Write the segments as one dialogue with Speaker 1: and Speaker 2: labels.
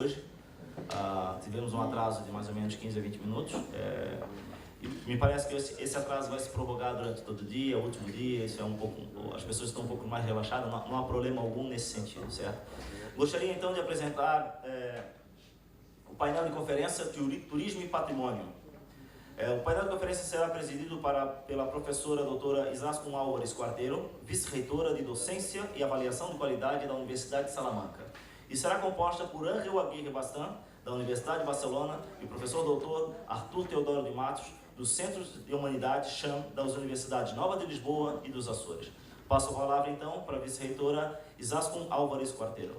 Speaker 1: Hoje tivemos um atraso de mais ou menos 15 a 20 minutos. E me parece que esse atraso vai se prorrogar durante todo o dia, o último dia. Isso é um pouco, as pessoas estão um pouco mais relaxadas, não há problema algum nesse sentido, certo? Gostaria então de apresentar o painel de conferência Turismo e Patrimônio. O painel de conferência será presidido pela professora doutora Izaskun Álvares Quarteiro, vice-reitora de Docência e Avaliação de Qualidade da Universidade de Salamanca, e será composta por Ángel Aguirre Bastan, da Universidade de Barcelona, e o professor doutor Arthur Teodoro de Matos, dos Centros de Humanidades CHAM, das Universidades Nova de Lisboa e dos Açores. Passo a palavra então para a vice-reitora Izaskun Álvares Quarteiro.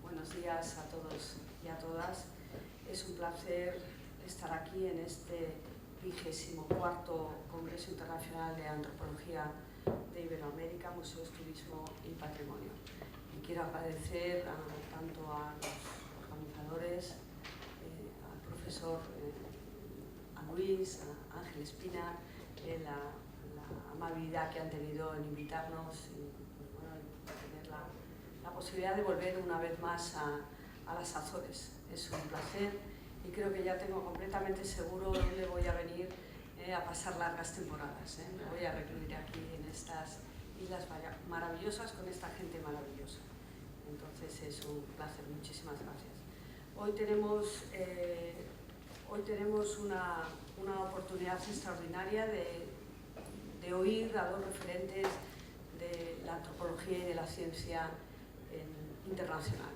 Speaker 2: Buenos días a todos y a todas. Es un placer estar aquí en este 24º Congreso Internacional de Antropología de Iberoamérica, Museos, Turismo y Patrimonio. Y quiero agradecer tanto a los organizadores, al profesor a Luis, a Ángel Espina, la amabilidad que han tenido en invitarnos y tener la posibilidad de volver una vez más a las Azores. Es un placer y creo que ya tengo completamente seguro dónde voy a venir a pasar largas temporadas. Me voy a recluir aquí en estas islas maravillosas con esta gente maravillosa. Entonces es un placer, muchísimas gracias. Hoy tenemos una oportunidad extraordinaria de oír a dos referentes de la antropología y de la ciencia internacional.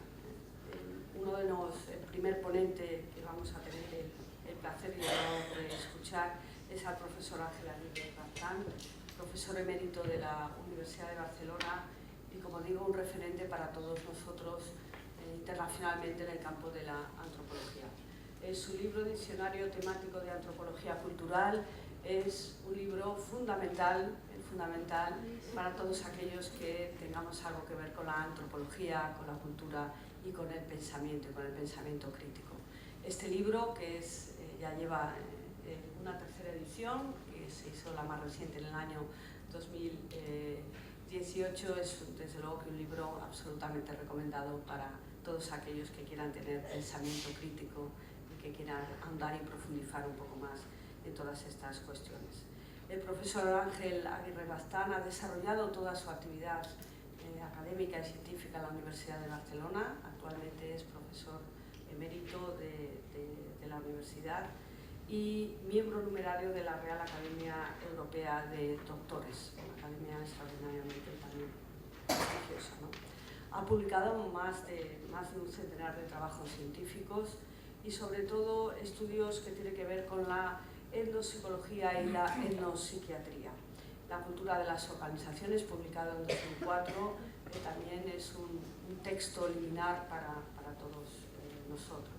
Speaker 2: El primer ponente que vamos a tener el placer y el honor de escuchar es al profesor Ángel Aguirre Bastan, profesor emérito de la Universidad de Barcelona y, como digo, un referente para todos nosotros internacionalmente en el campo de la antropología. Su libro Diccionario Temático de Antropología Cultural es un libro fundamental para todos aquellos que tengamos algo que ver con la antropología, con la cultura y con el pensamiento crítico. Este libro, que ya lleva una tercera edición, que se hizo la más reciente en el año 2018, es desde luego que un libro absolutamente recomendado para todos aquellos que quieran tener pensamiento crítico y que quieran ahondar y profundizar un poco más en todas estas cuestiones. El profesor Ángel Aguirre Bastan ha desarrollado toda su actividad académica y científica en la Universidad de Barcelona. Actualmente es profesor emérito de la universidad y miembro numerario de la Real Academia Europea de Doctores, una academia extraordinariamente también prestigiosa, ¿no? Ha publicado más de un centenar de trabajos científicos y sobre todo estudios que tienen que ver con la etnopsicología y la etnopsiquiatría. La cultura de las organizaciones, publicado en 2004, también es un texto liminar para todos nosotros.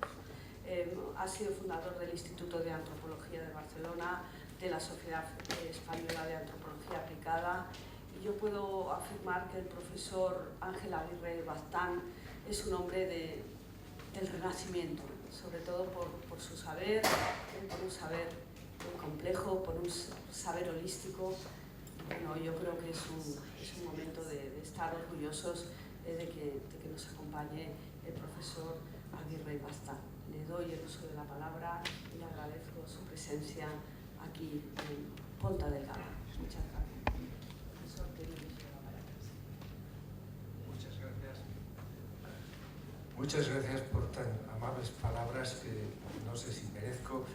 Speaker 2: Ha sido fundador del Instituto de Antropología de Barcelona, de la Sociedad Española de Antropología Aplicada, y yo puedo afirmar que el profesor Ángel Aguirre Bastan es un hombre del Renacimiento, sobre todo por su saber, por un saber muy complejo, por un saber holístico. Bueno, yo creo que es un momento de estar orgullosos de que nos acompañe el profesor Aguirre Bastan. Le doy el uso de la palabra y le agradezco su presencia aquí en Ponta Delgada. Muchas gracias. Profesor, te dirijo la palabra.
Speaker 3: Muchas gracias. Muchas gracias por tan amables palabras que no sé si merezco,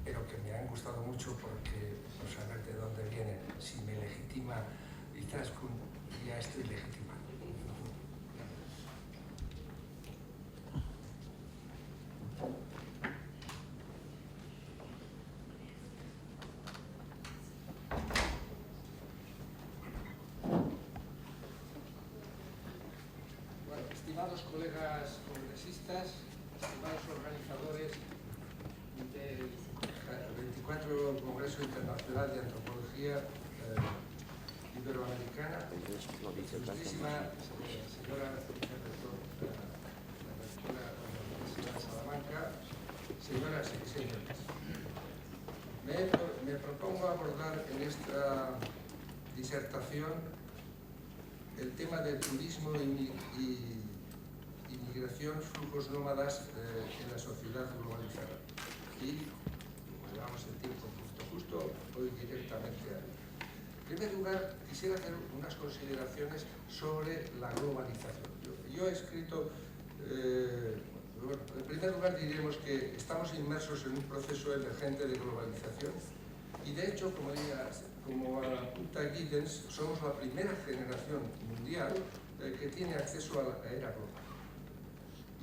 Speaker 3: pero que me han gustado mucho porque por saber de dónde vienen, si me legitima Izaskun, ya estoy legitimado. Bueno, estimados colegas congresistas, estimados organizadores del 24 Congreso Internacional de Antropología Iberoamericana, ilustrísima señora rectora de la Universidad de Salamanca, Señoras y señores, me propongo abordar en esta disertación el tema del turismo y migración, flujos nómadas en la sociedad globalizada. Y, como llevamos el tiempo justo, voy directamente a ello. En primer lugar, quisiera hacer unas consideraciones sobre la globalización. Yo he escrito, en primer lugar diremos que estamos inmersos en un proceso emergente de globalización y de hecho, como apunta Giddens, somos la primera generación mundial que tiene acceso a la era global.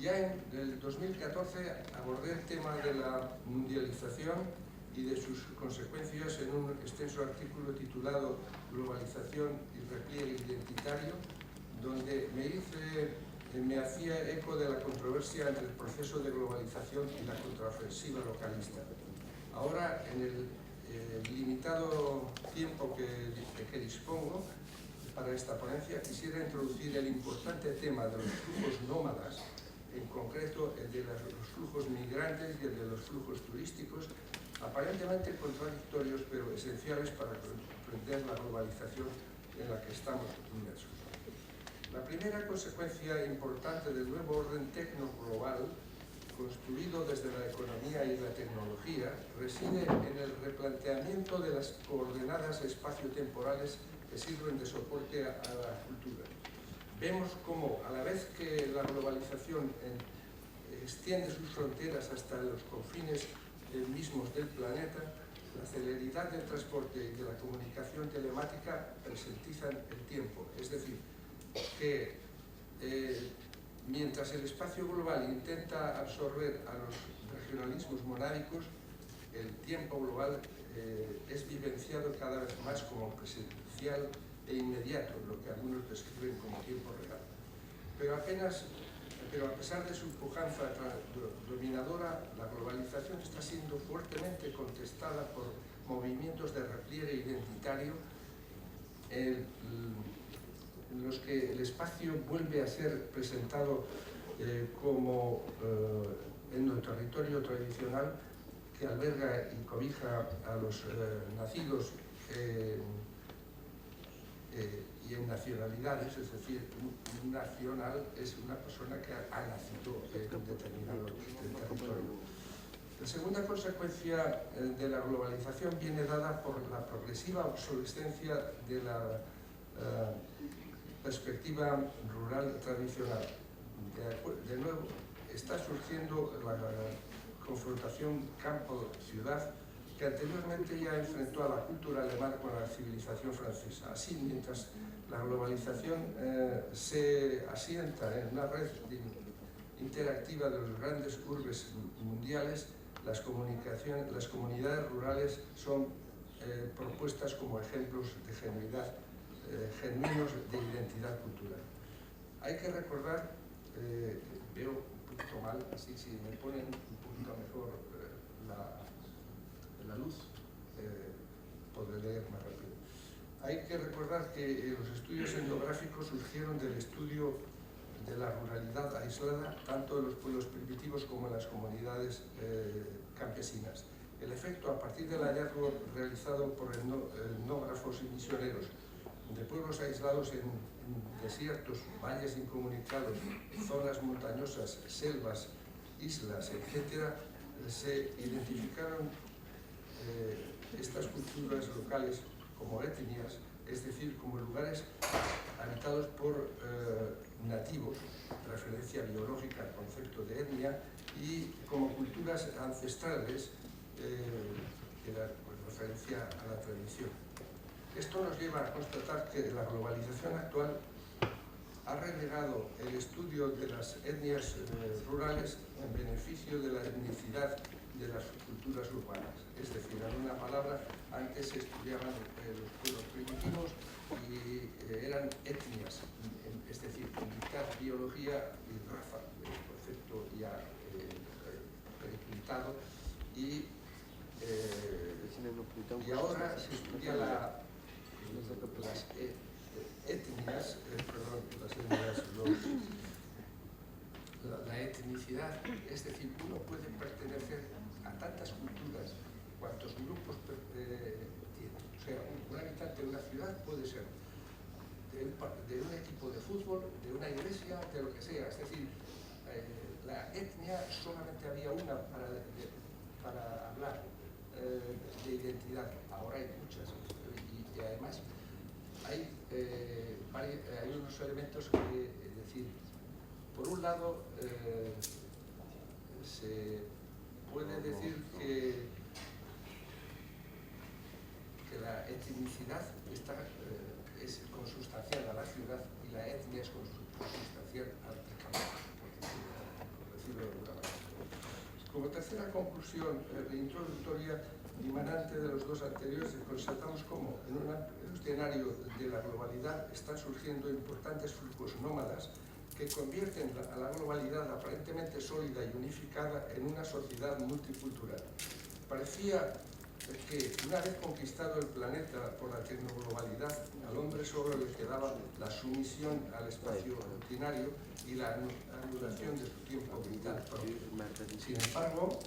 Speaker 3: Ya en el 2014 abordé el tema de la mundialización y de sus consecuencias en un extenso artículo titulado Globalización y repliegue identitario, donde me hacía eco de la controversia entre el proceso de globalización y la contraofensiva localista. Ahora, en el limitado tiempo que dispongo para esta ponencia, quisiera introducir el importante tema de los flujos nómadas, en concreto el de los flujos migrantes y el de los flujos turísticos, aparentemente contradictorios pero esenciales para comprender la globalización en la que estamos inmersos. La primera consecuencia importante del nuevo orden tecno-global, construido desde la economía y la tecnología, reside en el replanteamiento de las coordenadas espacio-temporales que sirven de soporte a la cultura. Vemos cómo, a la vez que la globalización extiende sus fronteras hasta los confines mismos del planeta, la celeridad del transporte y de la comunicación telemática presentizan el tiempo. Es decir, que mientras el espacio global intenta absorber a los regionalismos monádicos, el tiempo global es vivenciado cada vez más como presencial e inmediato, lo que algunos describen como tiempo real. Pero a pesar de su pujanza dominadora, la globalización está siendo fuertemente contestada por movimientos de repliegue identitario en los que el espacio vuelve a ser presentado como el territorio tradicional que alberga y cobija a los nacidos y en nacionalidades, es decir, un nacional es una persona que ha nacido en un determinado territorio. La segunda consecuencia de la globalización viene dada por la progresiva obsolescencia de la perspectiva rural tradicional. De nuevo, está surgiendo la confrontación campo-ciudad que anteriormente ya enfrentó a la cultura alemana con la civilización francesa. Así, mientras la globalización se asienta en una red interactiva de los grandes urbes mundiales, las comunidades rurales son propuestas como ejemplos de genuinos de identidad cultural. Hay que recordar, veo un poquito mal, así si me ponen un poquito mejor la luz, podré leer más rápido. Hay que recordar que los estudios etnográficos surgieron del estudio de la ruralidad aislada, tanto en los pueblos primitivos como en las comunidades campesinas. El efecto, a partir del hallazgo realizado por etnógrafos y misioneros de pueblos aislados en desiertos, valles incomunicados, zonas montañosas, selvas, islas, etc., se identificaron estas culturas locales como etnias, es decir, como lugares habitados por nativos, referencia biológica al concepto de etnia, y como culturas ancestrales, que da referencia a la tradición. Esto nos lleva a constatar que la globalización actual ha relegado el estudio de las etnias rurales en beneficio de la etnicidad de las culturas urbanas. Es decir, en una palabra, antes se estudiaban los pueblos primitivos y eran etnias, es decir, indicar biología y raza, el concepto ya precintado, y ahora se estudia las etnias, la etnicidad, es decir, uno puede pertenecer a tantas culturas cuantos grupos tienen. O sea, un habitante de una ciudad puede ser de un equipo de fútbol, de una iglesia, de lo que sea. Es decir, la etnia solamente había una para hablar de identidad. Ahora hay muchas y además hay unos elementos que, es decir, por un lado se puede decir que la etnicidad es consustancial a la ciudad y la etnia es consustancial al campo, por decirlo de alguna manera. Como tercera conclusión introductoria, dimanante de los dos anteriores, constatamos cómo en un escenario de la globalidad están surgiendo importantes flujos nómadas que convierten a la globalidad aparentemente sólida y unificada en una sociedad multicultural. Parecía que una vez conquistado el planeta por la tecnoglobalidad, al hombre solo le quedaba la sumisión al espacio rutinario y la anulación de su tiempo vital propio. Sin embargo,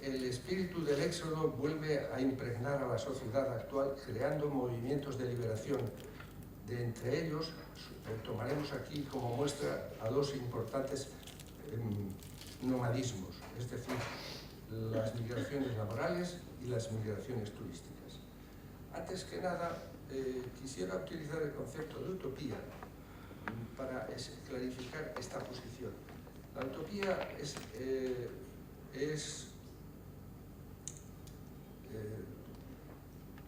Speaker 3: el espíritu del éxodo vuelve a impregnar a la sociedad actual, creando movimientos de liberación. De entre ellos, tomaremos aquí como muestra a dos importantes nomadismos, es decir, las migraciones laborales y las migraciones turísticas. Antes que nada, quisiera utilizar el concepto de utopía para clarificar esta posición. La utopía es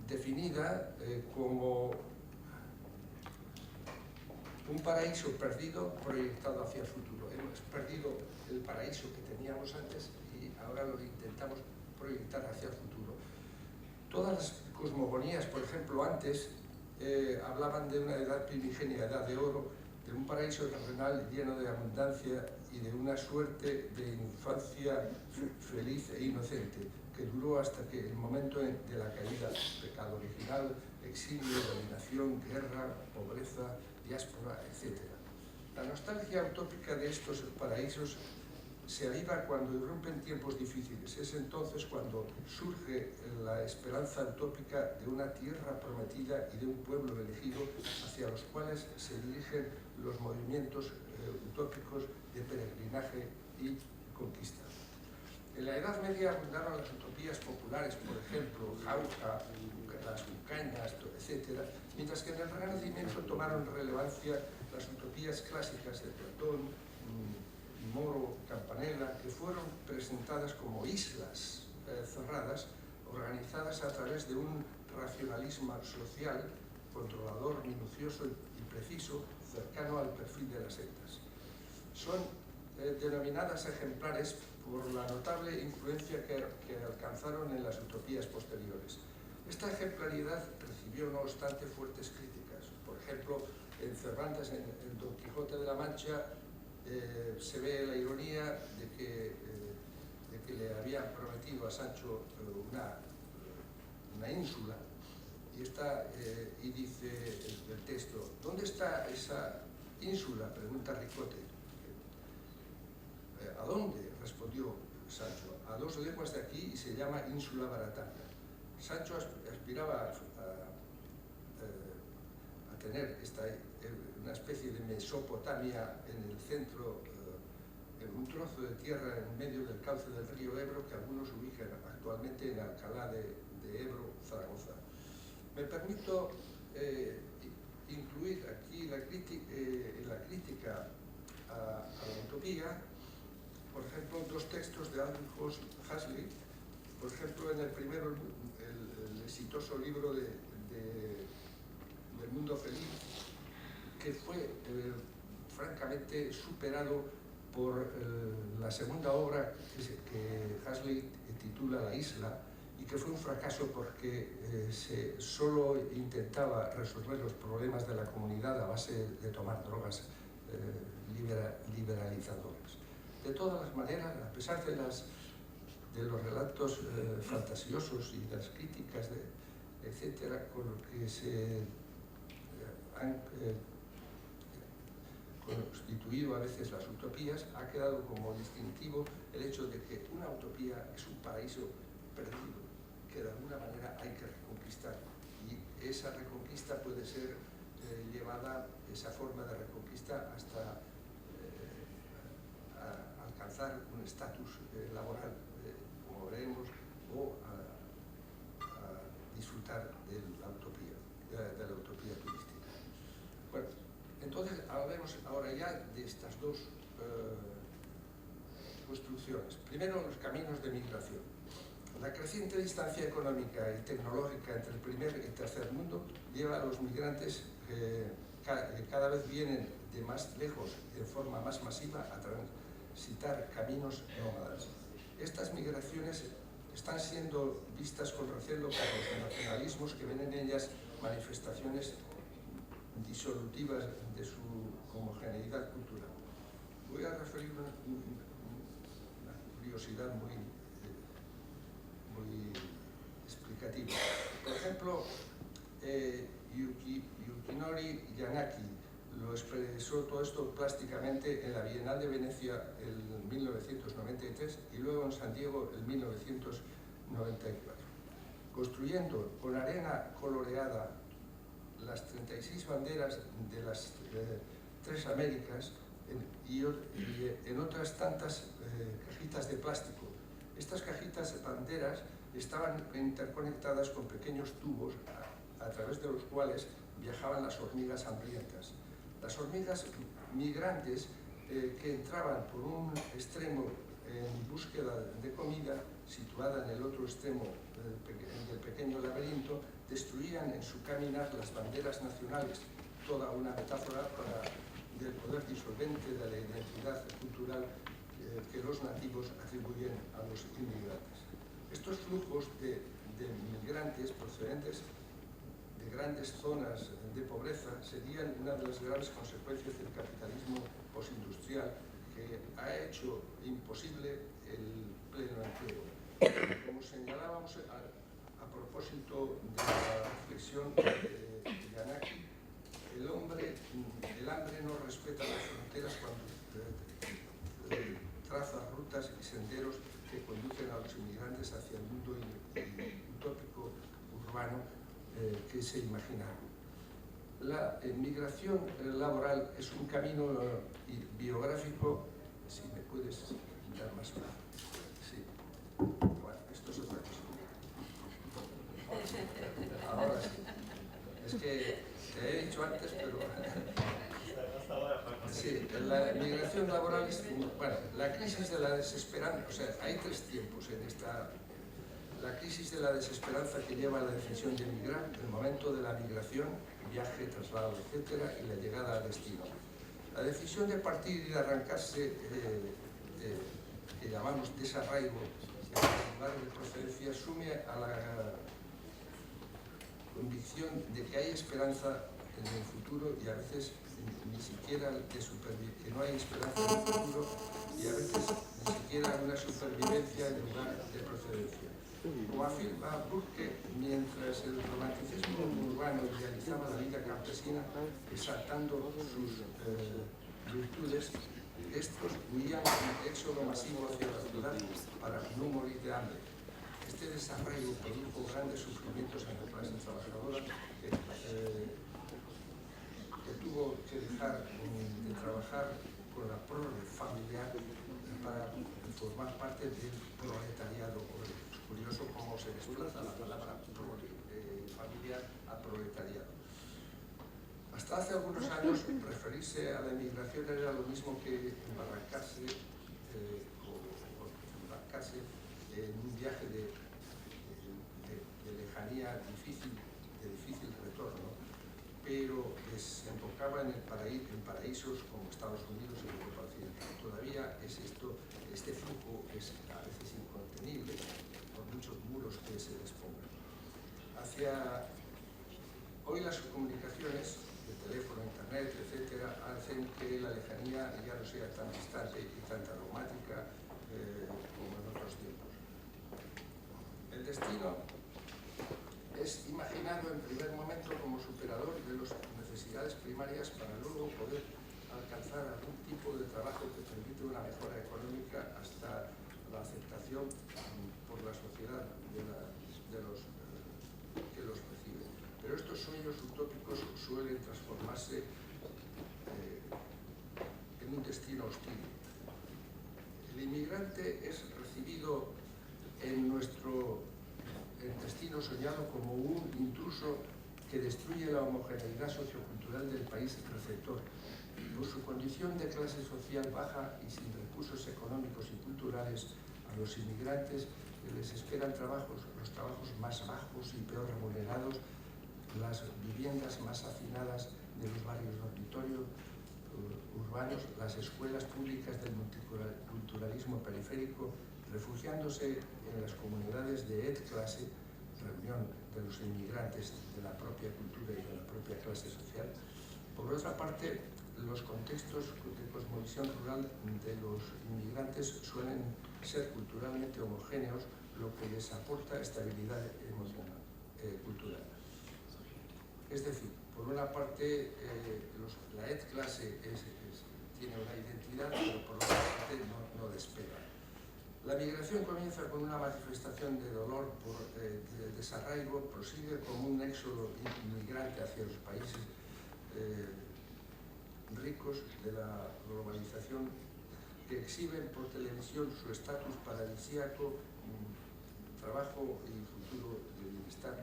Speaker 3: definida como un paraíso perdido proyectado hacia el futuro. Hemos perdido el paraíso que teníamos antes y ahora lo intentamos proyectar hacia el futuro. Todas las cosmogonías, por ejemplo, antes hablaban de una edad primigenia, edad de oro, de un paraíso terrenal lleno de abundancia y de una suerte de infancia feliz e inocente, que duró hasta que el momento de la caída, pecado original, exilio, dominación, guerra, pobreza, diáspora, etc. La nostalgia utópica de estos paraísos se aviva cuando irrumpen tiempos difíciles. Es entonces cuando surge la esperanza utópica de una tierra prometida y de un pueblo elegido hacia los cuales se dirigen los movimientos utópicos de peregrinaje y conquista. En la Edad Media abundaron las utopías populares, por ejemplo, Jauja, las Bucanas, etc., mientras que en el Renacimiento tomaron relevancia las utopías clásicas de Platón, Moro, Campanella, que fueron presentadas como islas cerradas, organizadas a través de un racionalismo social, controlador, minucioso y preciso, cercano al perfil de las sectas. Son denominadas ejemplares por la notable influencia que alcanzaron en las utopías posteriores. Esta ejemplaridad recibió, no obstante, fuertes críticas. Por ejemplo, en Cervantes, en Don Quijote de la Mancha, se ve la ironía de que le habían prometido a Sancho una ínsula y dice el texto, ¿dónde está esa ínsula?, pregunta Ricote. ¿A dónde?, respondió Sancho. A 2 leguas de aquí y se llama Ínsula Baratanga. Sancho aspiraba a tener una especie de Mesopotamia en el centro, en un trozo de tierra en medio del cauce del río Ebro, que algunos ubican actualmente en Alcalá de Ebro, Zaragoza. Me permito incluir aquí en la crítica a la utopía, por ejemplo, 2 textos de Aldous Huxley. Por ejemplo, en el primero, el exitoso libro del Mundo Feliz, que fue francamente superado por la segunda obra que Huxley titula La Isla, y que fue un fracaso porque solo intentaba resolver los problemas de la comunidad a base de tomar drogas liberalizadoras. De todas las maneras, a pesar de los relatos fantasiosos y las críticas, etcétera, con lo que se han constituido a veces las utopías, ha quedado como distintivo el hecho de que una utopía es un paraíso perdido que de alguna manera hay que reconquistar, y esa reconquista puede ser llevada, esa forma de reconquista, hasta alcanzar un estatus laboral, como veremos, o a disfrutar de la utopía turística. Bueno, entonces hablemos ahora ya de estas dos construcciones. Primero, los caminos de migración. La creciente distancia económica y tecnológica entre el primer y tercer mundo lleva a los migrantes que cada vez vienen de más lejos, de forma más masiva, a transitar caminos nómadas. Estas migraciones están siendo vistas con recelo por los nacionalismos que ven en ellas manifestaciones disolutivas de su homogeneidad cultural. Voy a referir una curiosidad muy explicativa. Por ejemplo, Yukinori Yanagi lo expresó todo esto plásticamente en la Bienal de Venecia en 1993 y luego en San Diego en 1994. Construyendo con arena coloreada las 36 banderas de las tres Américas y en otras tantas cajitas de plástico. Estas cajitas banderas estaban interconectadas con pequeños tubos a través de los cuales viajaban las hormigas hambrientas. Las hormigas migrantes que entraban por un extremo en búsqueda de comida, situada en el otro extremo del pequeño laberinto, destruían en su caminar las banderas nacionales, toda una metáfora del poder disolvente de la identidad cultural que los nativos atribuyen a los inmigrantes. Estos flujos de migrantes procedentes de grandes zonas de pobreza serían una de las graves consecuencias del capitalismo postindustrial que ha hecho imposible el pleno empleo. Como señalábamos a propósito de la reflexión de Yanagi, el hambre no respeta las fronteras cuando traza rutas y senderos que conducen a los inmigrantes hacia el mundo utópico urbano que se imaginaron. La migración laboral es un camino biográfico. Si me puedes dar más para. Sí. Bueno, esto es otra cosa. Ahora sí. Es que te he dicho antes, pero. Sí, la migración laboral es. Bueno, la crisis de la desesperanza. O sea, hay tres tiempos en esta. La crisis de la desesperanza que lleva a la decisión de emigrar, el momento de la migración, viaje, traslado, etc., y la llegada al destino. La decisión de partir y de arrancarse, que llamamos desarraigo, en el lugar de procedencia, sume a la convicción de que hay esperanza en el futuro y a veces ni siquiera que no hay esperanza en el futuro y a veces ni siquiera una supervivencia en el lugar de procedencia. Como afirma Burke, mientras el romanticismo urbano idealizaba la vida campesina, exaltando sus virtudes, estos huían en éxodo masivo hacia la ciudad para no morir de hambre. Este desarraigo produjo grandes sufrimientos en la clase trabajadora que tuvo que dejar de trabajar con la prole familiar para formar parte del proletariado obrero. Curioso cómo se desplaza la palabra familiar a proletariado. Hasta hace algunos años, referirse a la emigración era lo mismo que embarcarse en un viaje de lejanía difícil, de difícil retorno, pero desembocaba en paraísos como Estados Unidos y Europa Occidental. Todavía este flujo es a veces incontenible por muchos muros que se despongan. Hoy las comunicaciones, el teléfono, internet, etcétera, hacen que la lejanía ya no sea tan distante y tan traumática como en otros tiempos. El destino es imaginado en primer momento como superador de las necesidades primarias para luego poder alcanzar algún tipo de trabajo que permite una mejora económica hasta la aceptación por la sociedad de los que los reciben. Pero estos sueños utópicos suelen transformarse en un destino hostil. El inmigrante es recibido en nuestro destino soñado como un intruso que destruye la homogeneidad sociocultural del país receptor. Por su condición de clase social baja y sin recursos económicos y culturales, a los inmigrantes les esperan los trabajos más bajos y peor remunerados, las viviendas más hacinadas de los barrios dormitorios urbanos, las escuelas públicas del multiculturalismo periférico, refugiándose en las comunidades de clase, reunión de los inmigrantes de la propia cultura y de la propia clase social. Por otra parte, los contextos de cosmovisión rural de los inmigrantes suelen ser culturalmente homogéneos, lo que les aporta estabilidad emocional, cultural. Es decir, por una parte, la clase tiene una identidad, pero por otra parte no despega. La migración comienza con una manifestación de dolor por el desarraigo, prosigue como un éxodo inmigrante hacia los países ricos de la globalización, que exhiben por televisión su estatus paradisíaco, trabajo y futuro de bienestar,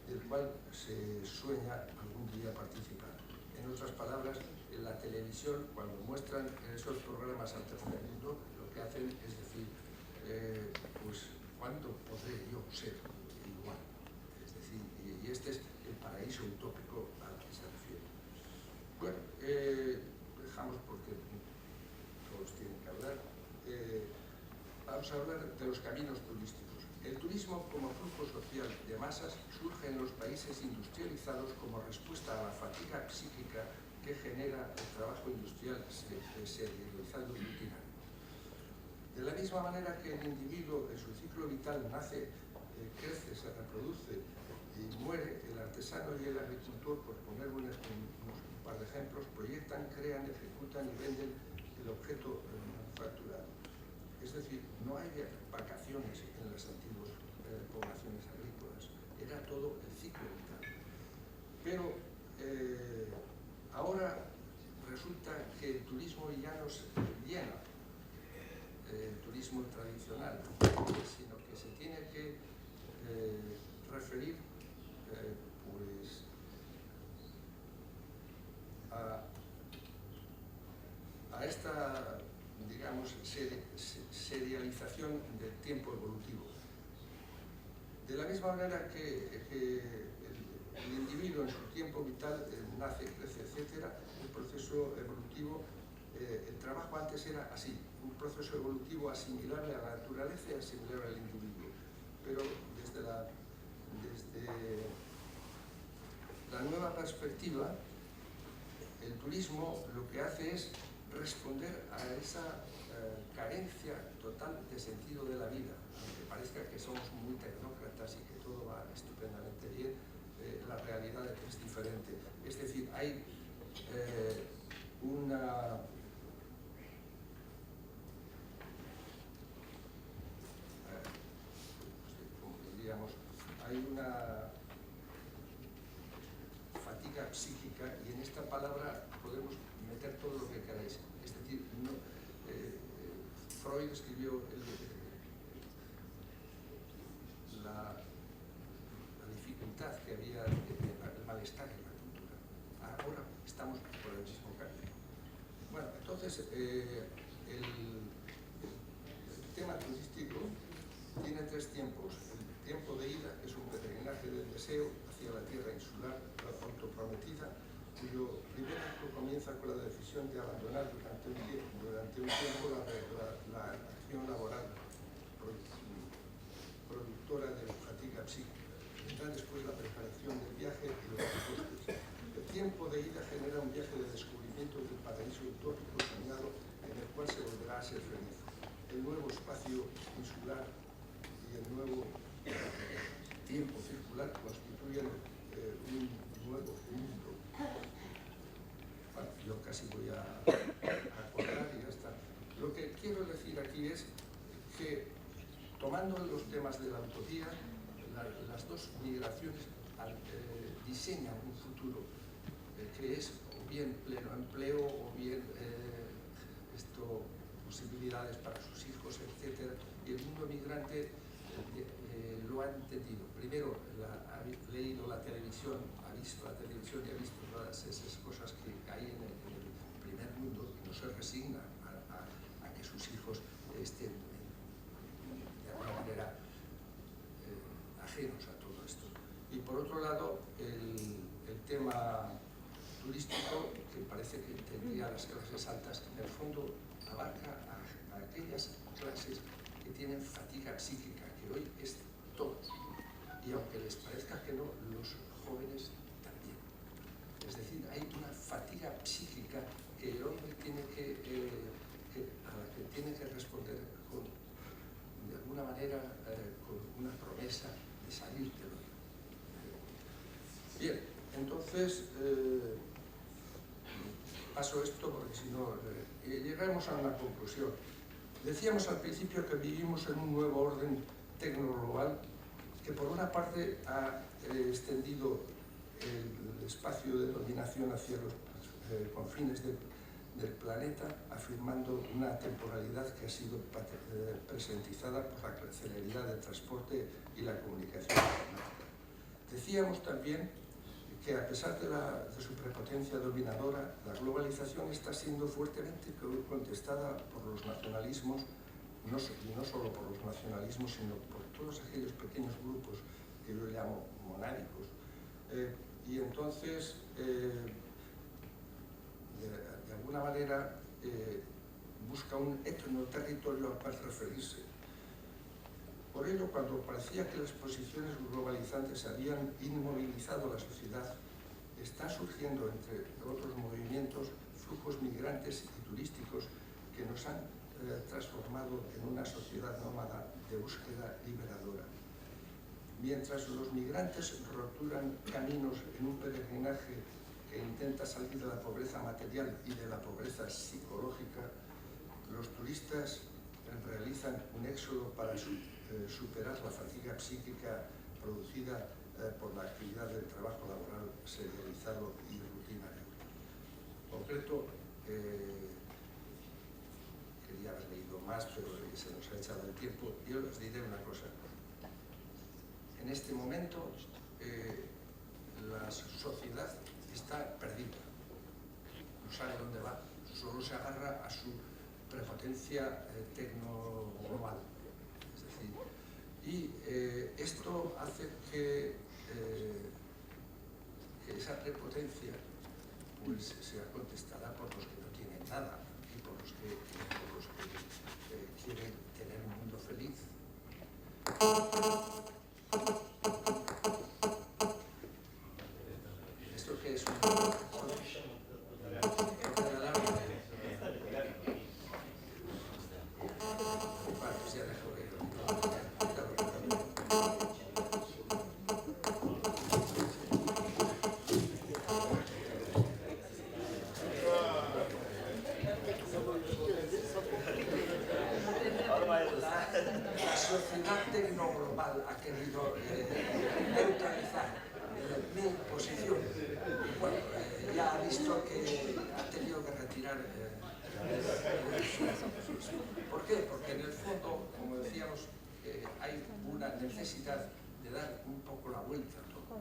Speaker 3: del cual se sueña algún día participar. En otras palabras, en la televisión, cuando muestran esos programas al tercer mundo, lo que hacen es decir, pues, ¿cuándo podré yo ser igual? Es decir, y este es el paraíso utópico al que se refiere. Bueno, dejamos porque todos tienen que hablar. Vamos a hablar de los caminos turísticos. El turismo como flujo social de masas surge en los países industrializados como respuesta a la fatiga psíquica que genera el trabajo industrial serializado y rutinario. De la misma manera que el individuo en su ciclo vital nace, crece, se reproduce y muere, el artesano y el agricultor, por poner un par de ejemplos, proyectan, crean, ejecutan y venden el objeto manufacturado. Es decir, no hay vacaciones en las antiguas poblaciones agrícolas, era todo el ciclo vital. Pero ahora resulta que el turismo ya no se llena el turismo tradicional, sino que se tiene que referir pues, a esta, digamos, serialización del tiempo evolutivo. De la misma manera que el individuo en su tiempo vital nace, crece, etc., el proceso evolutivo, el trabajo antes era así, un proceso evolutivo asimilable a la naturaleza y asimilable al individuo. Pero desde la nueva perspectiva, el turismo lo que hace es responder a esa carencia total de sentido de la vida. Aunque parezca que somos muy tecnócratas y que todo va estupendamente bien, la realidad es diferente. Es decir, hay una fatiga psíquica, y en esta palabra podemos meter todo lo que queráis. Es decir, Freud escribió la dificultad que había, el malestar en la cultura. Ahora estamos por el mismo camino. Bueno, entonces, el tema turístico tiene tres tiempos. El tiempo de ida, que es un peregrinaje del deseo hacia la tierra insular autoprometida, cuyo primer acto comienza con la decisión de abandonar durante un tiempo la acción laboral productora de fatiga psíquica. Vendrá después la preparación del viaje y los costes. El tiempo de ida genera un viaje de descubrimiento del paraíso utópico soñado en el cual se volverá a ser feliz. El nuevo espacio insular y el nuevo tiempo circular constituyen un nuevo mundo. Bueno, yo casi voy a acordar y ya está. Lo que quiero decir aquí es que, tomando los temas de la utopía, las dos migraciones diseñan un futuro que es o bien pleno empleo o bien posibilidades para sus hijos, etc. Y el mundo migrante lo ha entendido. Primero, ha leído la televisión, ha visto la televisión y ha visto todas esas cosas que hay en el primer mundo y no se resigna a que sus hijos estén de alguna manera ajenos a todo esto. Y por otro lado, el tema turístico, que parece que tendría las clases altas, en el fondo abarca a aquellas clases que tienen fatiga psíquica, que hoy es todos. Y aunque les parezca que no, los jóvenes también. Es decir, hay una fatiga psíquica que el hombre tiene a la que tiene que responder de alguna manera con una promesa de salir del hoyo. Bien, entonces paso esto porque si no llegamos a una conclusión. Decíamos al principio que vivimos en un nuevo orden tecnoglobal que por una parte ha extendido el espacio de dominación hacia los confines del planeta, afirmando una temporalidad que ha sido presentizada por la celeridad del transporte y la comunicación. Decíamos también que a pesar de su prepotencia dominadora, la globalización está siendo fuertemente contestada por los nacionalismos, no solo por los nacionalismos, sino por todos aquellos pequeños grupos que yo llamo monádicos. Y entonces, de alguna manera, busca un etnoterritorio al cual referirse. Por ello, cuando parecía que las posiciones globalizantes habían inmovilizado la sociedad, están surgiendo, entre otros movimientos, flujos migrantes y turísticos que nos han transformado en una sociedad nómada de búsqueda liberadora. Mientras los migrantes roturan caminos en un peregrinaje que intenta salir de la pobreza material y de la pobreza psicológica, los turistas realizan un éxodo para superar la fatiga psíquica producida por la actividad del trabajo laboral serializado y rutinario. En concreto, quería haber leído más, pero se nos ha echado el tiempo. Yo les diré una cosa. En este momento, la sociedad está perdida. No sabe dónde va. Solo se agarra a su prepotencia tecnoglobal. Es decir, y esto hace que esa prepotencia pues, sea contestada por los que no tienen nada y por los que quieren tener un mundo feliz. ¿Esto qué es? La sociedad tecnoglobal ha querido neutralizar mi posición. Bueno, ya ha visto que ha tenido que retirar. ¿Por qué? Porque en el fondo, como decíamos, hay una necesidad de dar un poco la vuelta a todo.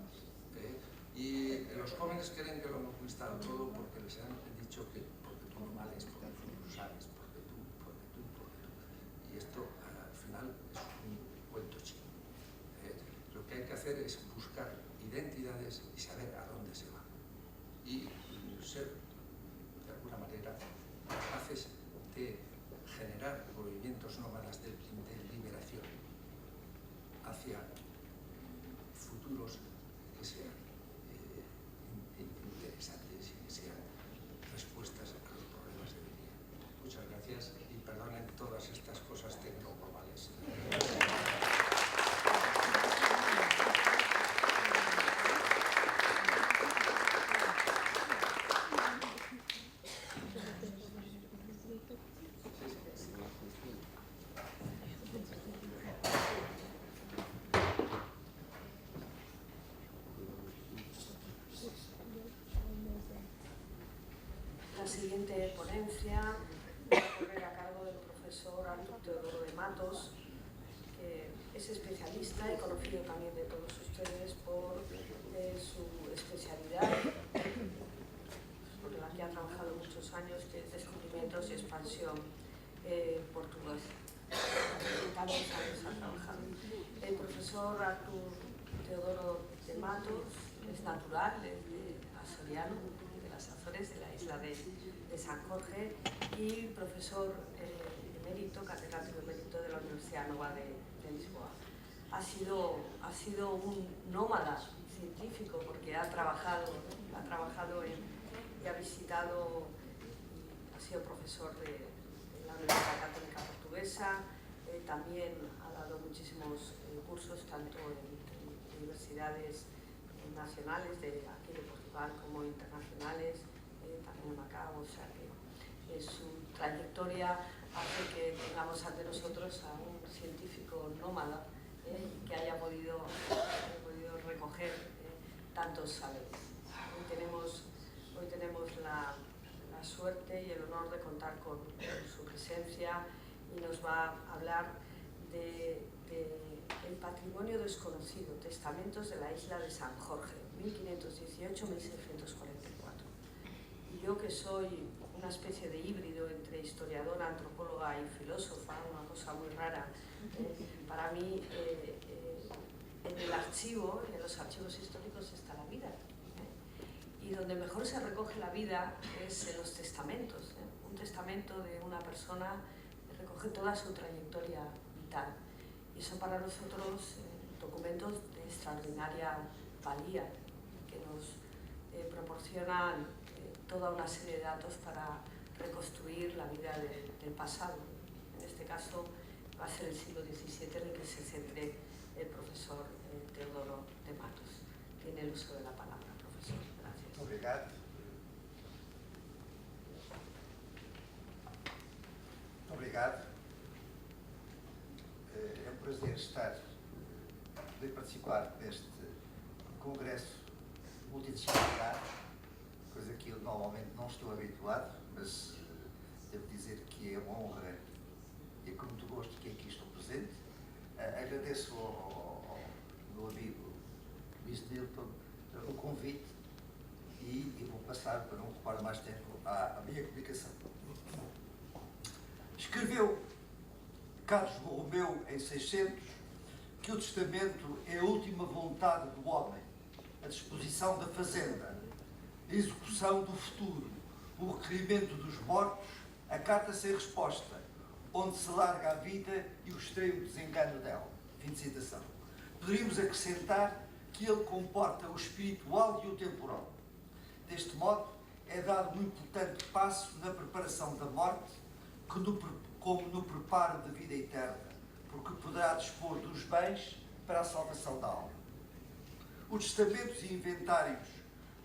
Speaker 3: Y los jóvenes creen que lo han conquistado todo porque les han dicho que porque tú no vales, porque tú no sabes, porque tú. Y esto al final es un cuento chino. Lo que hay que hacer es buscar identidades y saber a dónde se va. Y ser, de alguna manera, capaces de generar movimientos nómadas de liberación hacia futuros que sean interesantes y que sean respuestas a los problemas de hoy día. Muchas gracias y perdonen todas estas cosas tecnoglobales.
Speaker 2: ponencia va a correr a cargo del profesor Artur Teodoro de Matos, que es especialista y conocido también de todos ustedes por su especialidad, sobre la que ha trabajado muchos años, que es descubrimientos y expansión portuguesa. Tantos años ha trabajado. El profesor Artur Teodoro de Matos es natural, es de Açoriano, de las Azores, de la isla de San Jorge, y profesor emérito, catedrático emérito de la Universidad Nova de Lisboa. Ha sido un nómada científico porque ha trabajado y ha visitado, ha sido profesor de la Universidad Católica Portuguesa, también ha dado muchísimos cursos tanto en universidades nacionales de aquí de Portugal como internacionales, también en Macao, o sea que su trayectoria hace que tengamos ante nosotros a un científico nómada que haya podido recoger tantos saberes. Hoy tenemos la suerte y el honor de contar con su presencia y nos va a hablar del patrimonio desconocido, testamentos de la isla de San Jorge, 1518-1644. Y yo, que soy una especie de híbrido entre historiadora, antropóloga y filósofa, una cosa muy rara, para mí en el archivo, en los archivos históricos está la vida. Y donde mejor se recoge la vida es en los testamentos. Un testamento de una persona recoge toda su trayectoria vital. Y son para nosotros documentos de extraordinaria valía, que nos proporcionan toda una serie de datos para reconstruir la vida del pasado. En este caso va a ser el siglo XVII en el que se centre el profesor Teodoro de Matos. Tiene el uso de la palabra, profesor. Gracias.
Speaker 4: Obrigado. Obrigado. É um prazer poder participar deste congresso multidisciplinar, coisa que eu normalmente não estou habituado, mas devo dizer que é uma honra e com muito gosto que aqui estou presente. Agradeço ao meu amigo Luís Nilton o convite e vou passar, para não ocupar mais tempo, à minha comunicação. Escreveu Carlos Borromeu em 600 que o testamento é a última vontade do homem, a disposição da fazenda, a execução do futuro, o requerimento dos mortos, a carta sem resposta, onde se larga a vida e o extremo desengano dela. Fim de citação. Poderíamos acrescentar que ele comporta o espiritual e o temporal. Deste modo, é dado um importante passo na preparação da morte, como no preparo da vida eterna, porque poderá dispor dos bens para a salvação da alma. Os testamentos e inventários,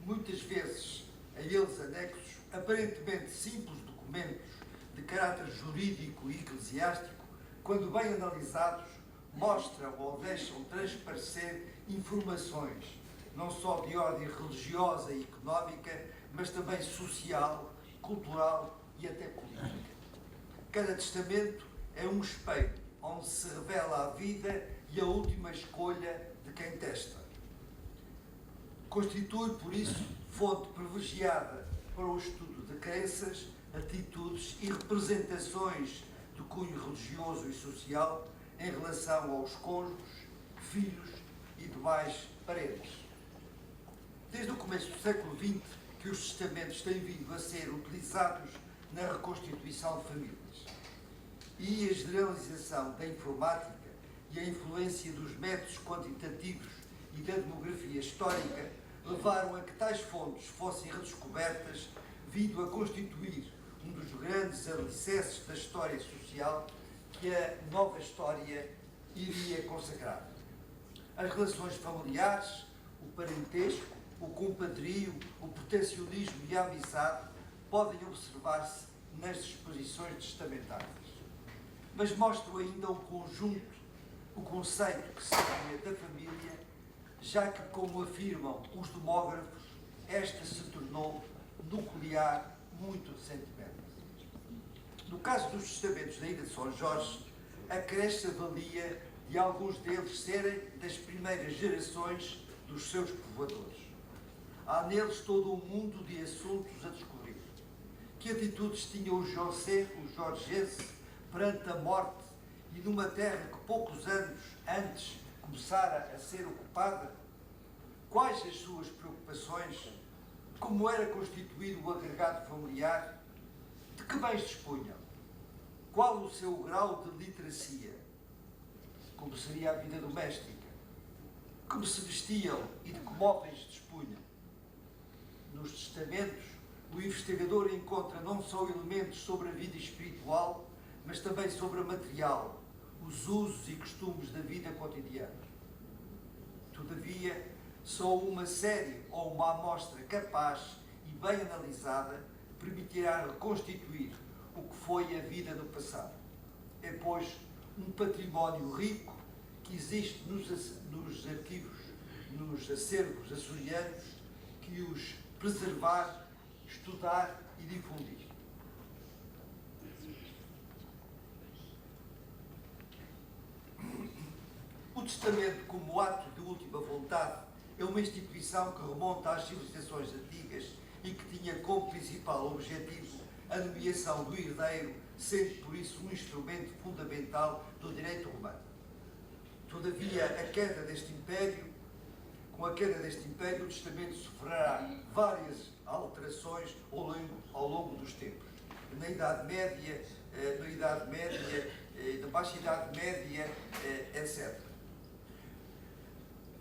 Speaker 4: muitas vezes a eles anexos, aparentemente simples documentos de caráter jurídico e eclesiástico, quando bem analisados, mostram ou deixam transparecer informações, não só de ordem religiosa e económica, mas também social, cultural e até política. Cada testamento é um espelho onde se revela a vida e a última escolha de quem testa. Constitui, por isso, fonte privilegiada para o estudo de crenças, atitudes e representações de cunho religioso e social em relação aos cônjuges, filhos e demais parentes. Desde o começo do século XX que os testamentos têm vindo a ser utilizados na reconstituição de famílias. E a generalização da informática e a influência dos métodos quantitativos e da demografia histórica levaram a que tais fontes fossem redescobertas, vindo a constituir um dos grandes alicerces da história social que a nova história iria consagrar. As relações familiares, o parentesco, o compadrio, o protecionismo e a amizade podem observar-se nas disposições testamentárias. Mas mostram ainda um conjunto, o conceito que se cria da família, já que, como afirmam os demógrafos, esta se tornou nuclear muito recentemente. No caso dos testamentos da Ilha de São Jorge, acresce a valia de alguns deles serem das primeiras gerações dos seus povoadores. Há neles todo um mundo de assuntos a descobrir. Que atitudes tinha o jorgense perante a morte e numa terra que poucos anos antes começara a ser ocupada? Quais as suas preocupações? Como era constituído o agregado familiar? De que bens dispunham? Qual o seu grau de literacia? Como seria a vida doméstica? Como se vestiam e de que móveis dispunham? Nos testamentos, o investigador encontra não só elementos sobre a vida espiritual, mas também sobre a material, os usos e costumes da vida cotidiana. Todavia, só uma série ou uma amostra capaz e bem analisada permitirá reconstituir o que foi a vida no passado. É, pois, um património rico que existe nos arquivos, nos acervos açorianos, que os preservar, estudar e difundir. O testamento, como ato de última vontade, é uma instituição que remonta às civilizações antigas e que tinha como principal objetivo a nomeação do herdeiro, sendo por isso um instrumento fundamental do direito romano. Todavia, com a queda deste império, o testamento sofrerá várias alterações ao longo dos tempos. Na Idade Média, na Baixa Idade Média, etc.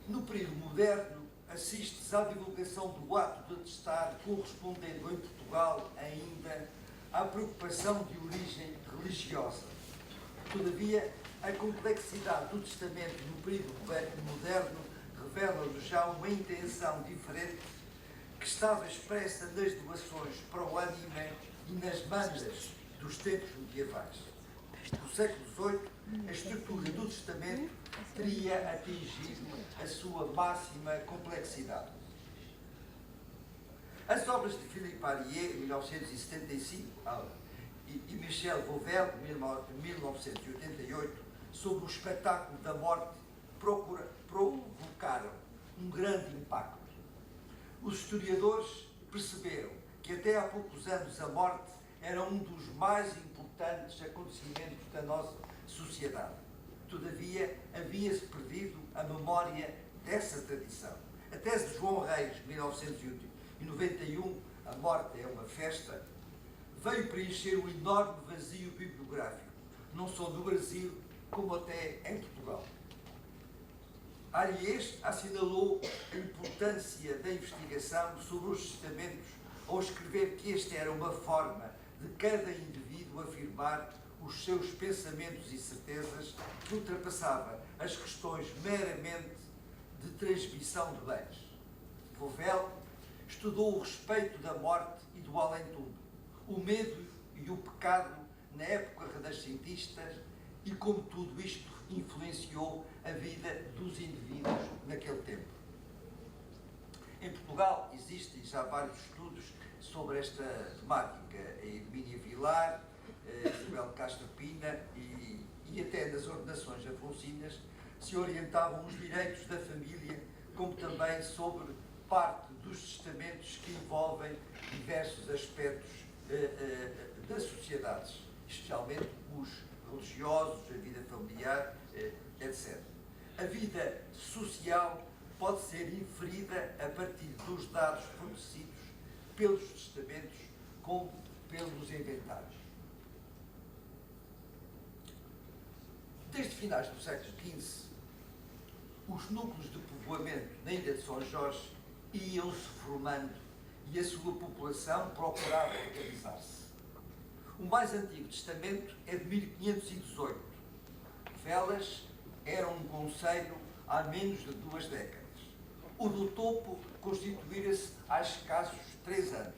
Speaker 4: No período moderno, assiste-se à divulgação do ato de atestar, correspondendo em Portugal ainda à preocupação de origem religiosa. Todavia, a complexidade do testamento no período moderno revela-nos já uma intenção diferente que estava expressa nas doações para o ânime e nas bandas dos tempos medievais. No século XVIII, a estrutura do testamento teria atingido a sua máxima complexidade. As obras de Philippe Arié, em 1975, e Michel Vauvel, em 1988, sobre o espetáculo da morte, provocaram um grande impacto. Os historiadores perceberam que até há poucos anos a morte era um dos mais importantes acontecimentos da nossa sociedade. Todavia, havia-se perdido a memória dessa tradição. A tese de João Reis, 1991, A Morte é uma Festa, veio preencher um enorme vazio bibliográfico, não só no Brasil, como até em Portugal. Ariès assinalou a importância da investigação sobre os testamentos ao escrever que esta era uma forma de cada indivíduo afirmar os seus pensamentos e certezas que ultrapassava as questões meramente de transmissão de bens. Vauvel estudou o respeito da morte e do além-túmulo, o medo e o pecado na época renascentista e como tudo isto influenciou a vida dos indivíduos naquele tempo. Em Portugal existem já vários estudos sobre esta temática. A Hermínia Vilar, Isabel Castro Pina e até nas ordenações afonsinas se orientavam os direitos da família, como também sobre parte dos testamentos que envolvem diversos aspectos das sociedades, especialmente os religiosos, a vida familiar, etc. A vida social pode ser inferida a partir dos dados fornecidos pelos testamentos como pelos inventários. Desde finais do século XV, os núcleos de povoamento na Ilha de São Jorge iam-se formando e a sua população procurava organizar-se. O mais antigo testamento é de 1518. Velas era um concelho há menos de 2 décadas. O do Topo constituíra-se há escassos 3 anos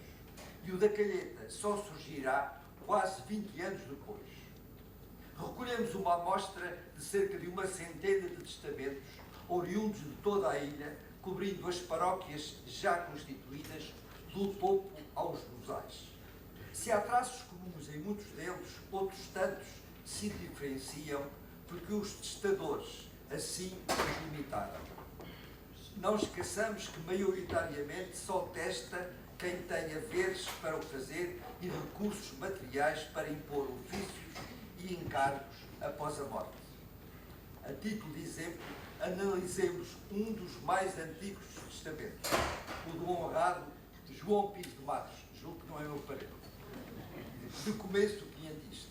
Speaker 4: e o da Calheta só surgirá quase 20 anos depois. Recolhemos uma amostra de cerca de 100 de testamentos oriundos de toda a ilha, cobrindo as paróquias já constituídas do Topo aos Bozais. Se há traços comuns em muitos deles, outros tantos se diferenciam porque os testadores assim os limitaram. Não esqueçamos que maioritariamente só testa quem tem haveres para o fazer e recursos materiais para impor ofícios e encargos após a morte. A título de exemplo, analisemos um dos mais antigos testamentos, o do honrado João Pires de Matos, julgo que não é meu parente, de começo quinhentista.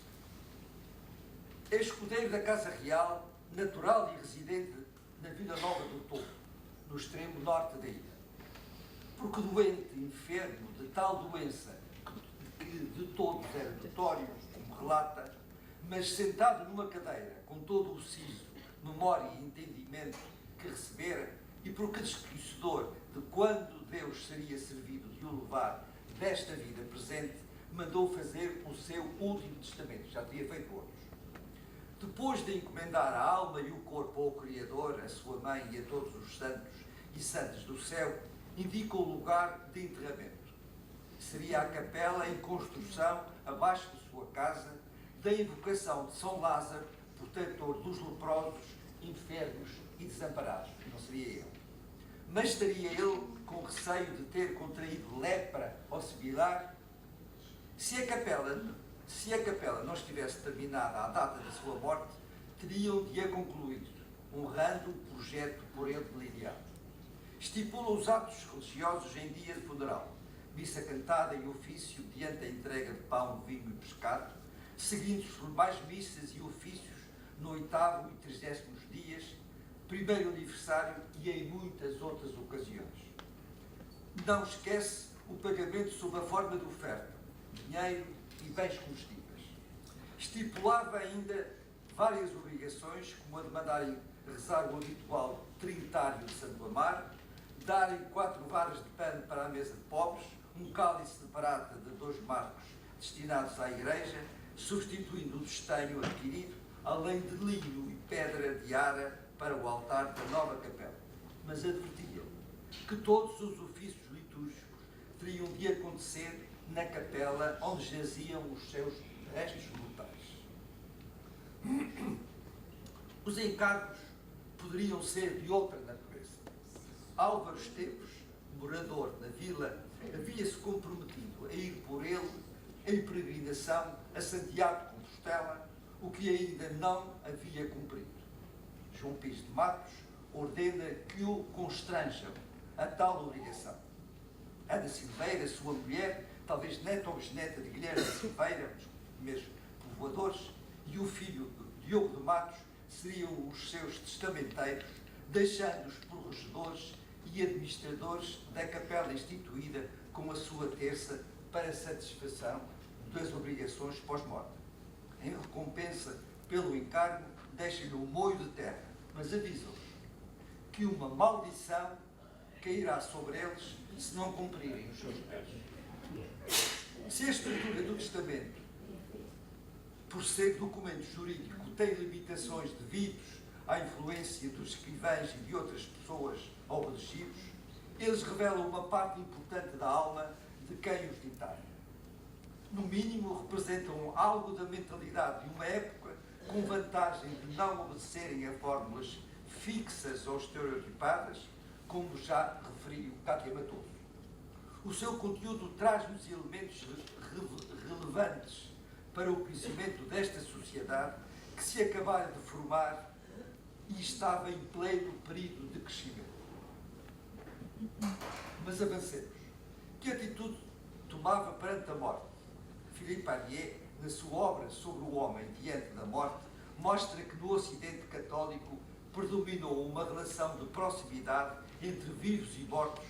Speaker 4: Escudeiro da Casa Real, natural e residente na Vila Nova do Topo, no extremo norte da ilha. Porque doente, enfermo de tal doença que de todos era notório, como relata, mas sentado numa cadeira, com todo o siso, memória e entendimento que recebera, e porque desconhecedor de quando Deus seria servido de o levar desta vida presente, mandou fazer o seu último testamento, já tinha feito outros. Depois de encomendar a alma e o corpo ao Criador, a sua mãe e a todos os santos e santas do céu, indica o lugar de enterramento. Seria a capela em construção abaixo de sua casa, da invocação de São Lázaro, protetor dos leprosos, enfermos e desamparados. Não seria ele. Mas estaria ele com receio de ter contraído lepra ou similar? Se a capela não estivesse terminada à data da sua morte, teriam de a concluir, honrando o projeto por ele delineado. Estipula os atos religiosos em dia de funeral, missa cantada e ofício diante da entrega de pão, vinho e pescado, seguindo-se por mais missas e ofícios no 8º e 30º dias, primeiro aniversário e em muitas outras ocasiões. Não esquece o pagamento sob a forma de oferta, dinheiro e bens comestíveis. Estipulava ainda várias obrigações, como a de mandarem rezar o habitual trinitário de Santo Amaro, darem 4 varas de pano para a mesa de pobres, um cálice de prata de 2 marcos destinados à igreja, substituindo o destenho adquirido, além de linho e pedra de ara para o altar da nova capela. Mas advertia que todos os ofícios litúrgicos teriam de acontecer na capela onde jaziam os seus restos mortais. Os encargos poderiam ser de outra natureza. Álvaro Esteves, morador na vila, havia-se comprometido a ir por ele em peregrinação a Santiago de Compostela, o que ainda não havia cumprido. João Pires de Matos ordena que o constranjam a tal obrigação. Ana Silveira, sua mulher, talvez neta ou bisneta de Guilherme Silveira, mesmo povoadores, e o filho Diogo de Matos seriam os seus testamenteiros, deixando-os por regedores e administradores da capela instituída com a sua terça para satisfação das obrigações pós-morte. Em recompensa pelo encargo, deixam-lhe um moio de terra, mas avisam-os que uma maldição cairá sobre eles se não cumprirem os seus deveres. Se a estrutura do testamento, por ser documento jurídico, tem limitações devidas à influência dos escrivães e de outras pessoas ou religiosos, eles revelam uma parte importante da alma de quem os ditaram. No mínimo, representam algo da mentalidade de uma época com vantagem de não obedecerem a fórmulas fixas ou estereotipadas, como já referiu Cátia Matoso. O seu conteúdo traz-nos elementos relevantes para o conhecimento desta sociedade que se acabara de formar e estava em pleno período de crescimento. Mas avancemos. Que atitude tomava perante a morte? Philippe Arié, na sua obra sobre o homem diante da morte, mostra que no Ocidente católico predominou uma relação de proximidade entre vivos e mortos,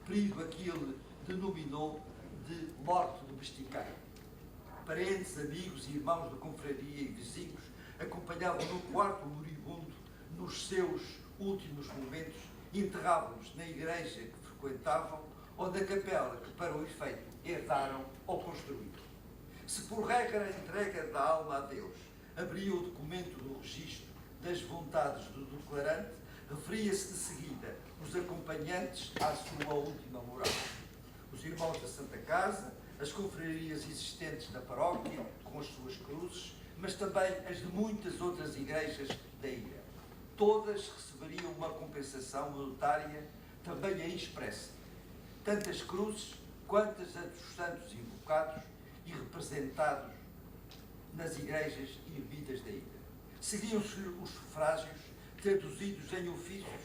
Speaker 4: período a que ele denominou de morte domesticada. Parentes, amigos e irmãos da confraria e vizinhos acompanhavam no quarto moribundo nos seus últimos momentos, enterravam-nos na igreja que frequentavam ou na capela que, para o efeito, herdaram ou construíram. Se por regra a entrega da alma a Deus abria o documento do registro das vontades do declarante, referia-se de seguida os acompanhantes à sua última morada. Os irmãos da Santa Casa, as confrarias existentes na paróquia, com as suas cruzes, mas também as de muitas outras igrejas da ilha. Todas receberiam uma compensação monetária também aí expressa, tanto as cruzes quanto as dos santos invocados e representados nas igrejas e ermitas da ilha. Seguiam-se os sufrágios, traduzidos em ofícios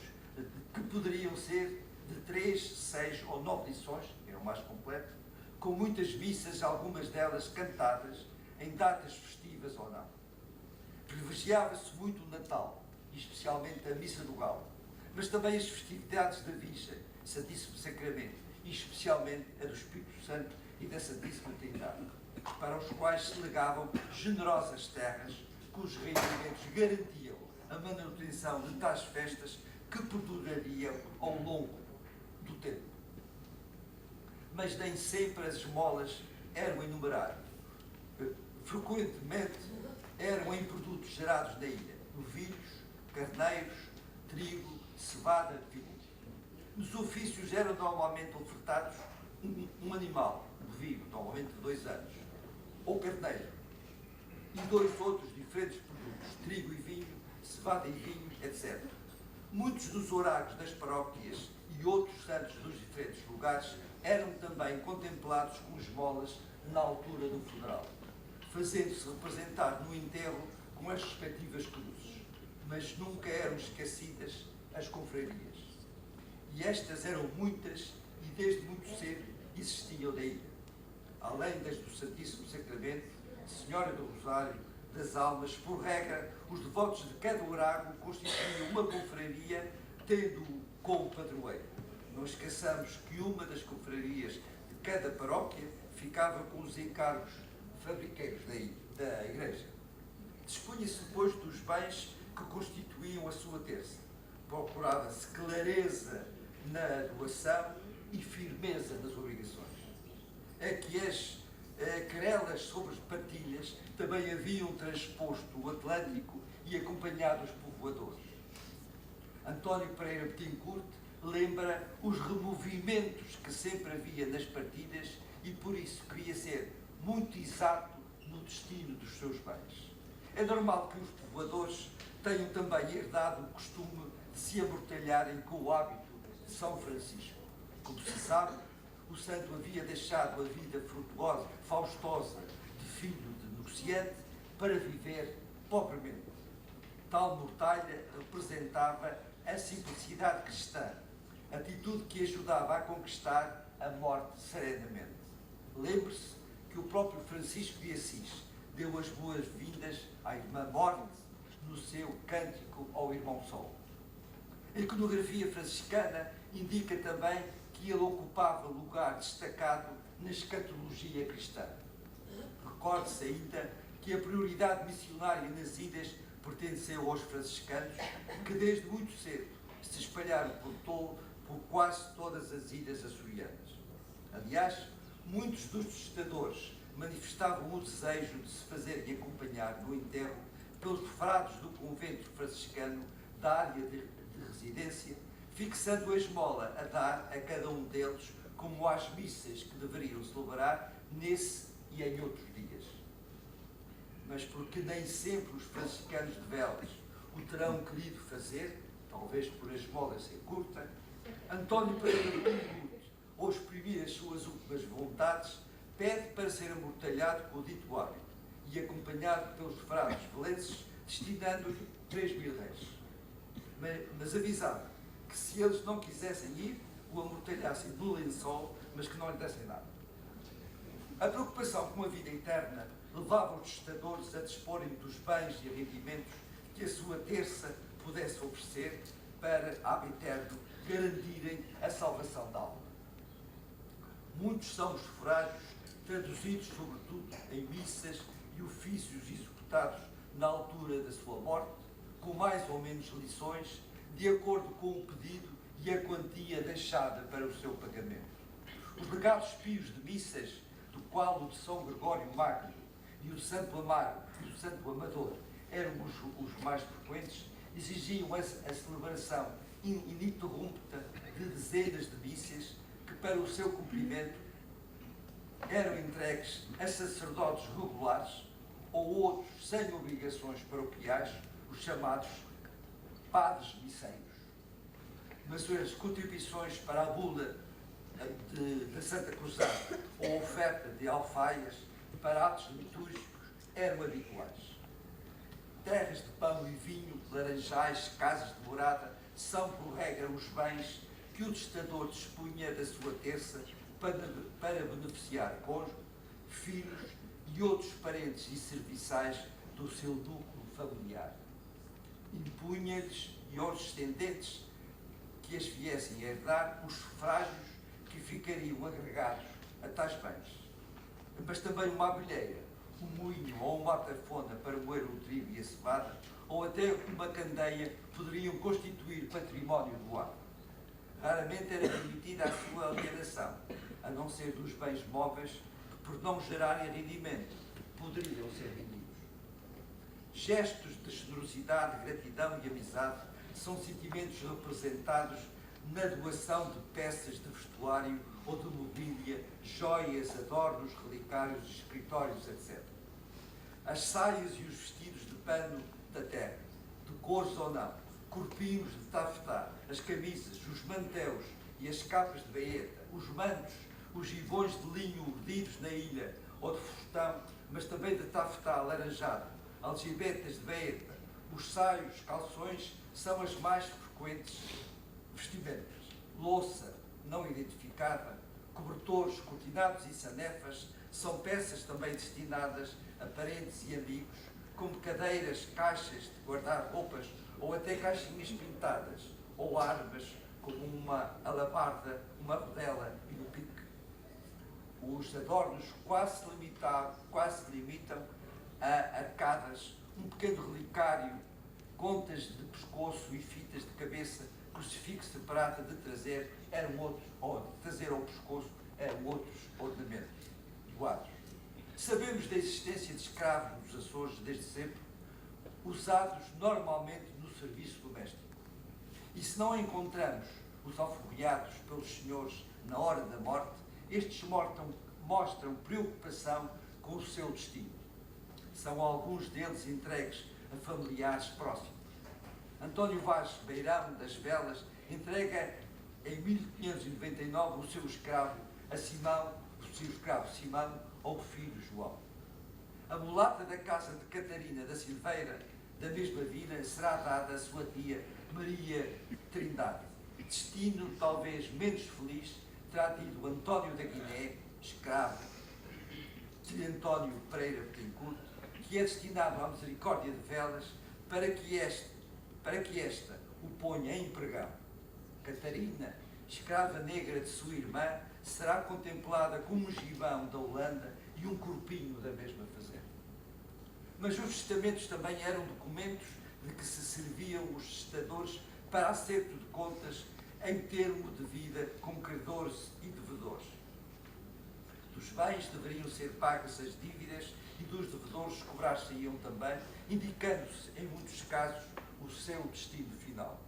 Speaker 4: que poderiam ser de 3, 6 ou 9 lições, é o mais completo, com muitas missas, algumas delas cantadas, em datas festivas ou não. Privilegiava-se muito o Natal, e especialmente a Missa do Galo, mas também as festividades da Virgem, Santíssimo Sacramento, e especialmente a do Espírito Santo e da Santíssima Trindade, para os quais se legavam generosas terras, cujos rendimentos garantiam a manutenção de tais festas que perdurariam ao longo do tempo. Mas nem sempre as esmolas eram enumeráveis. Frequentemente eram em produtos gerados na ilha: novilhos, carneiros, trigo, cevada, vinho. Nos ofícios eram normalmente ofertados um animal vivo, normalmente de 2 anos, ou carneiro, e 2 outros diferentes produtos: trigo e vinho, cevada e vinho, etc. Muitos dos oráculos das paróquias e outros santos dos diferentes lugares eram também contemplados com esmolas na altura do funeral, fazendo-se representar no enterro com as respectivas cruzes, mas nunca eram esquecidas as confrarias. E estas eram muitas e desde muito cedo existiam na ilha. Além das do Santíssimo Sacramento, Senhora do Rosário, das Almas, por regra, os devotos de cada oráculo constituíam uma confraria, tendo-o como padroeiro. Não esqueçamos que uma das confrarias de cada paróquia ficava com os encargos fabriqueiros da igreja. Dispunha-se depois dos bens que constituíam a sua terça. Procurava-se clareza na doação e firmeza nas obrigações. É que as querelas sobre as partilhas também haviam transposto o Atlântico e acompanhado os povoadores. António Pereira Betancourt lembra os removimentos que sempre havia nas partidas e por isso queria ser muito exato no destino dos seus bens. É normal que os povoadores tenham também herdado o costume de se amortalharem com o hábito de São Francisco. Como se sabe, o santo havia deixado a vida frutuosa, faustosa, de filho de negociante, para viver pobremente. Tal mortalha representava a simplicidade cristã, atitude que ajudava a conquistar a morte serenamente. Lembre-se que o próprio Francisco de Assis deu as boas-vindas à irmã morte no seu cântico ao irmão Sol. A iconografia franciscana indica também que ele ocupava lugar destacado na escatologia cristã. Recorde-se ainda que a prioridade missionária nas ilhas pertenceu aos franciscanos, que desde muito cedo se espalharam por quase todas as ilhas açorianas. Aliás, muitos dos testadores manifestavam o desejo de se fazerem acompanhar no enterro pelos frades do convento franciscano da área de residência, fixando a esmola a dar a cada um deles como às missas que deveriam celebrar nesse e em outros dias. Mas porque nem sempre os franciscanos de velas o terão querido fazer, talvez por a esmola ser curta, António Pereira Betancourt, ao exprimir as suas últimas vontades, pede para ser amortalhado com o dito hábito e acompanhado pelos frades velenses, destinando-lhe 3.000 réis. Mas avisava que se eles não quisessem ir, o amortalhassem no lençol, mas que não lhe dessem nada. A preocupação com a vida eterna levava os testadores a disporem dos bens e rendimentos que a sua terça pudesse oferecer para, ab eterno, garantirem a salvação da alma. Muitos são os sufrágios traduzidos, sobretudo, em missas e ofícios executados na altura da sua morte, com mais ou menos lições, de acordo com o pedido e a quantia deixada para o seu pagamento. Os legados pios de missas, do qual o de São Gregório Magno e o Santo Amaro e o Santo Amador eram os mais frequentes, exigiam a celebração ininterrupta de dezenas de missas que, para o seu cumprimento, eram entregues a sacerdotes regulares ou outros sem obrigações paroquiais, os chamados padres misseiros. Mas as contribuições para a bula da Santa Cruzada ou a oferta de alfaias para atos litúrgicos eram habituais. Terras de pão e vinho, laranjais, casas de morada, são por regra os bens que o testador dispunha da sua terça para beneficiar cônjuge, filhos e outros parentes e serviçais do seu núcleo familiar. Impunha-lhes e aos descendentes que as viessem a herdar os sufrágios que ficariam agregados a tais bens. Mas também uma abelheira, um moinho ou uma atafona para moer o trigo e a cevada, ou até uma candeia, poderiam constituir património do lar. Raramente era permitida a sua alienação, a não ser dos bens móveis que, por não gerarem rendimento, poderiam ser vendidos. Gestos de generosidade, gratidão e amizade são sentimentos representados na doação de peças de vestuário ou de mobília, joias, adornos, relicários, escritórios, etc. As saias e os vestidos de pano da terra, de cores ou não, corpinhos de tafetá, as camisas, os mantéus e as capas de baeta, os mantos, os gibões de linho urdidos na ilha ou de fustão, mas também de tafetá alaranjado, algibetas de baeta, os saios, calções, são as mais frequentes vestimentas. Louça não identificada, cobertores, cortinados e sanefas são peças também destinadas a parentes e amigos, como cadeiras, caixas de guardar roupas ou até caixinhas pintadas, ou armas, como uma alabarda, uma rodela e um pique. Os adornos quase limitam a arcadas, um pequeno relicário, contas de pescoço e fitas de cabeça, crucifixo de prata de trazer, eram outros, ou de trazer ao pescoço, eram outros ornamentos doados. Sabemos da existência de escravos nos Açores desde sempre, usados normalmente no serviço doméstico. E se não encontramos os alforriados pelos senhores na hora da morte, estes mostram preocupação com o seu destino. São alguns deles entregues a familiares próximos. António Vaz Beirão das Velas entrega em 1599 o seu escravo a Simão, ao filho João. A mulata da casa de Catarina da Silveira, da mesma vila, será dada à sua tia Maria Trindade. Destino talvez menos feliz terá tido António da Guiné, escravo de António Pereira Betancourt, que é destinado à misericórdia de Velas para que esta o ponha em pregão. Catarina, escrava negra de sua irmã, será contemplada como um gibão da Holanda e um corpinho da mesma fazenda. Mas os testamentos também eram documentos de que se serviam os testadores para acerto de contas em termo de vida com credores e devedores. Dos bens deveriam ser pagas as dívidas e dos devedores cobrar-se-iam também, indicando-se, em muitos casos, o seu destino final.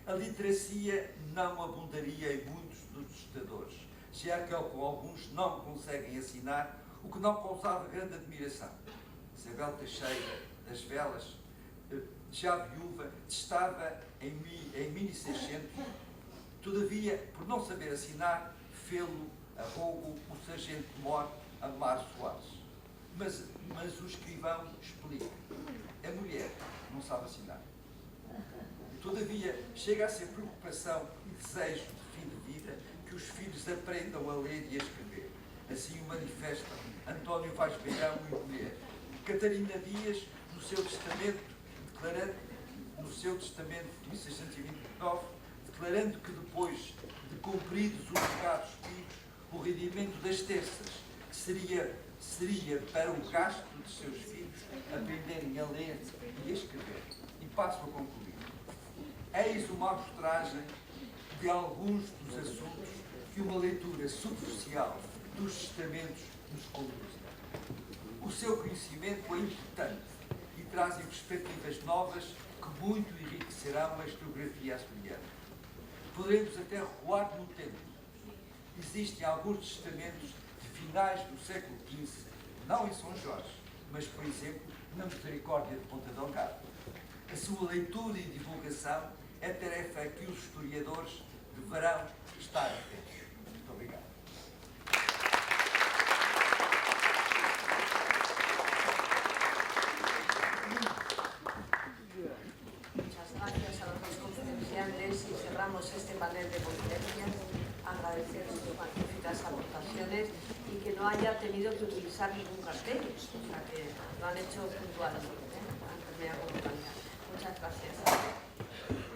Speaker 4: A literacia não abundaria em muitos dos testadores, já que alguns não conseguem assinar, o que não causava grande admiração. Isabel Teixeira das Velas, já viúva, estava em 1600, todavia, por não saber assinar, fê-lo a rogo o sargento-mor Amaro Soares. Mas o escrivão explica: a mulher não sabe assinar. Todavia, chega a ser preocupação e desejo de fim de vida que os filhos aprendam a ler e a escrever. Assim o manifestam António Vaz Beirão e mulher. Catarina Dias, no seu testamento, de 1629, declarando que depois de cumpridos os legados pedidos, o rendimento das terças seria para o gasto de seus filhos aprenderem a ler e a escrever. E passo a concluir. Eis uma amostragem de alguns dos assuntos que uma leitura superficial dos testamentos nos conduz. O seu conhecimento é importante e trazem perspectivas novas que muito enriquecerão a historiografia açoriana. Poderemos até recuar no tempo. Existem alguns testamentos de finais do século XV, não em São Jorge, mas, por exemplo, na Misericórdia de Ponta Delgado. A sua leitura e divulgação é tarefa a que os historiadores deverão estar atentos. Muito obrigado.
Speaker 2: Muchas gracias a los dos conferenciantes y cerramos este panel de conferencias. Agradecer sus magníficas aportaciones y que no haya tenido que utilizar ningún cartel, o sea que lo han hecho puntualmente, ¿eh? Han terminado con calidad. Muchas gracias.